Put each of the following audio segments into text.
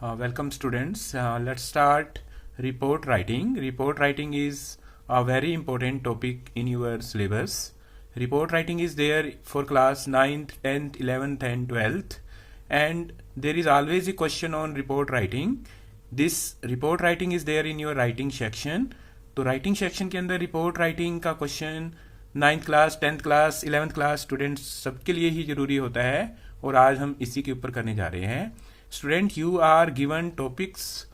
Welcome students. Let's start report writing. Report writing is a very important topic in your syllabus. Report writing is there for class 9th, 10th, 11th and 12th, and there is always a question on report writing. This report writing is there in your writing section. तो writing section के अंदर report writing का question 9th class, 10th class, 11th class students सबके लिए ही जरूरी होता है और आज हम इसी के ऊपर करने जा रहे हैं. Student, you are given topics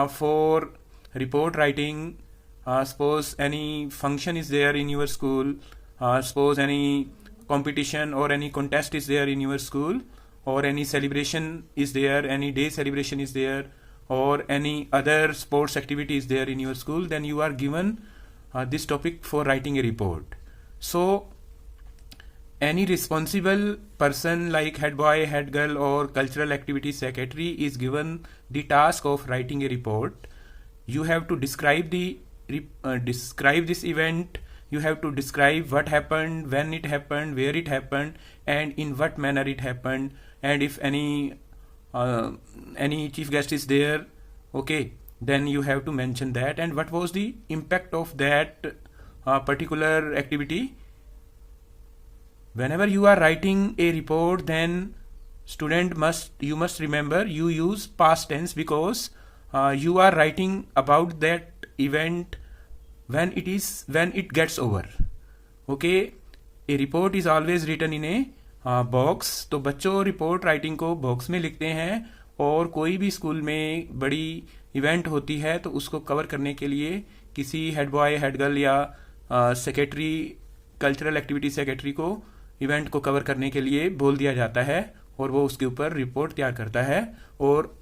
for report writing. Suppose any function is there in your school, suppose any competition or any contest is there in your school, or any celebration is there, any day celebration is there, or any other sports activity is there in your school, then you are given this topic for writing a report. So any responsible person like head boy, head girl or cultural activity secretary is given the task of writing a report. You have to describe this event. You have to describe what happened, when it happened, where it happened, and in what manner it happened. And if any chief guest is there, okay, then you have to mention that. And what was the impact of that particular activity? Whenever you are writing a report, then you must remember you use past tense because you are writing about that event when it gets over. Okay, a report is always written in a box. तो बच्चों report writing को box में लिखते हैं और कोई भी school में बड़ी इवेंट होती है तो उसको कवर करने के लिए किसी हेड बॉय, हेड गर्ल या सेक्रेटरी, कल्चरल एक्टिविटी सेक्रेटरी को इवेंट को कवर करने के लिए बोल दिया जाता है और वो उसके ऊपर रिपोर्ट तैयार करता है और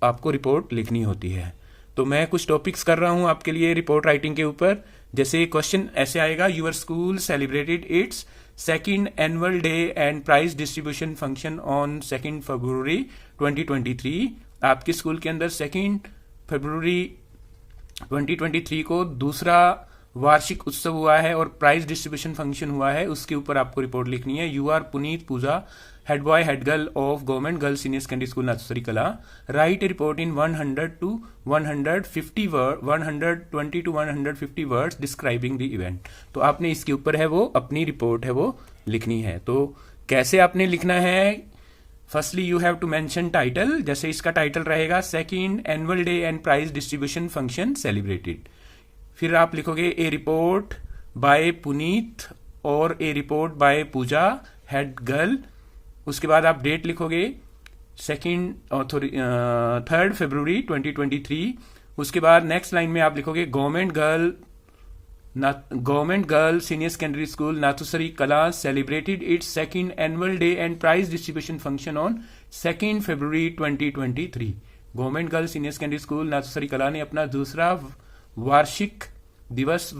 आपको रिपोर्ट लिखनी होती है. तो मैं कुछ टॉपिक्स कर रहा हूं आपके लिए रिपोर्ट राइटिंग के ऊपर. जैसे क्वेश्चन ऐसे आएगा, your school celebrated its second annual day and prize distribution function on 2 February 2023. आपके स्कूल के अंदर 2 फरवरी 2023 को दूसरा वार्षिक उत्सव हुआ है और प्राइज डिस्ट्रीब्यूशन फंक्शन हुआ है, उसके ऊपर आपको रिपोर्ट लिखनी है. You are Puneet Pooja, head boy head girl of government girls senior secondary school Nathusari Kala. Write a report in 100 to 150 word 120 to 150 words describing the event. तो आपने इसके ऊपर है वो अपनी रिपोर्ट है वो लिखनी है. तो कैसे आपने लिखना है? Firstly you have to mention title. जैसे इसका टाइटल रहेगा 2nd annual day and prize distribution function celebrated. फिर आप लिखोगे ए रिपोर्ट बाय पुनीत और a report by Pooja head girl. उसके बाद आप डेट लिखोगे 3rd फरवरी 2023. उसके बाद नेक्स्ट लाइन में आप लिखोगे government girl senior secondary school Nathusari Kala celebrated it's 2nd annual day and prize distribution function on 2nd February 2023. Government girl senior secondary school Nathusari Kala ने अपना दूसरा वार्षिक दिवस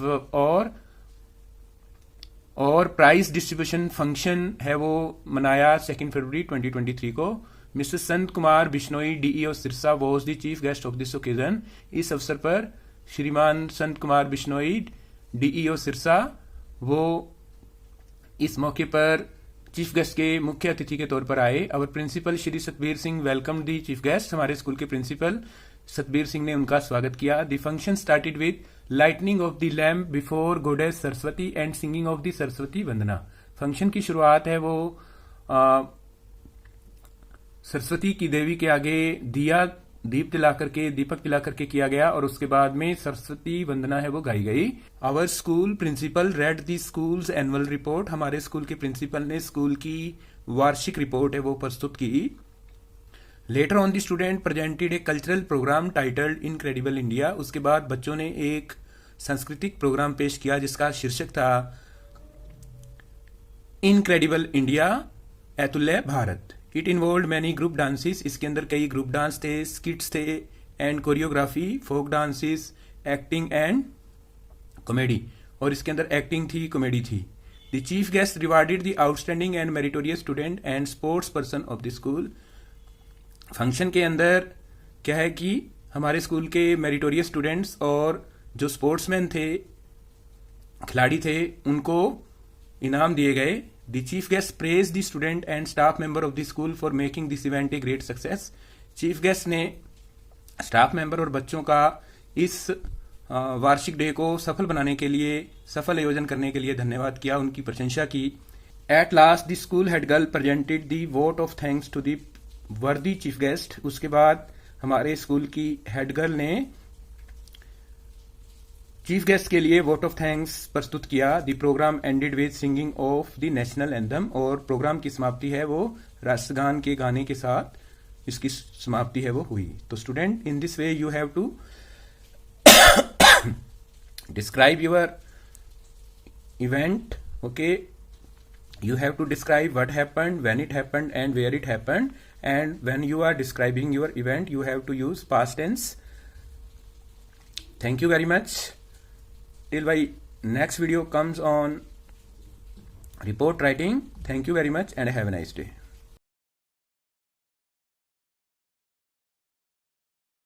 और प्राइज डिस्ट्रीब्यूशन फंक्शन है वो मनाया 2 फरवरी 2023 को. Mister Sant Kumar Bishnoi DEO Sirsa was the chief guest of this occasion. इस अवसर पर श्रीमान संत कुमार बिश्नोई डीईओ सिरसा वो इस मौके पर चीफ गेस्ट के मुख्य अतिथि के तौर पर आए. Our principal Shri Satbir Singh welcome the chief guest. हमारे स्कूल के प्रिंसिपल सतबीर सिंह ने उनका स्वागत किया. The function started with lightning of the lamp before goddess Saraswati and singing of the Saraswati Vandana. Function की शुरुआत है वो सरस्वती की देवी के आगे दीपक पिला करके किया गया और उसके बाद में सरस्वती वंदना है वो गाई गई. Our school principal read the school's annual report. हमारे स्कूल के प्रिंसिपल ने स्कूल की वार्षिक रिपोर्ट है वो प्रस्तुत की. Later on the student presented a cultural program titled incredible India. उसके बाद बच्चों ने एक सांस्कृतिक प्रोग्राम पेश किया जिसका शीर्षक था इनक्रेडिबल इंडिया अतुल्य भारत. It involved many group dances. इसके अंदर कई ग्रुप डांस थे, स्किट्स थे and choreography, folk dances, acting and comedy. और इसके अंदर एक्टिंग थी, कॉमेडी थी. The chief guest rewarded the outstanding and meritorious student and sports person of the school. Function के अंदर क्या है कि हमारे स्कूल के मेरिटोरियस स्टूडेंट्स और जो स्पोर्ट्समैन थे, खिलाड़ी थे, उनको इनाम दिए गए. The chief guest praised the student and staff member of the school for making this event a great success. Chief guest ने स्टाफ मेंबर और बच्चों का इस वार्षिक डे को सफल बनाने के लिए, सफल आयोजन करने के लिए धन्यवाद किया, उनकी प्रशंसा की। At last the school head girl presented the vote of thanks to the worthy chief guest. उसके बाद हमारे स्कूल की हेड गर्ल ने चीफ गेस्ट के लिए वोट ऑफ थैंक्स प्रस्तुत किया। The program ended with singing of the national anthem, और प्रोग्राम की समाप्ति है वो राष्ट्रगान के गाने के साथ इसकी समाप्ति है वो हुई। तो student, in this way you have to describe your event. Okay, you have to describe what happened, when it happened, and where it happened. And when you are describing your event, you have to use past tense. Thank you very much. Till my next video comes on report writing. Thank you very much and have a nice day.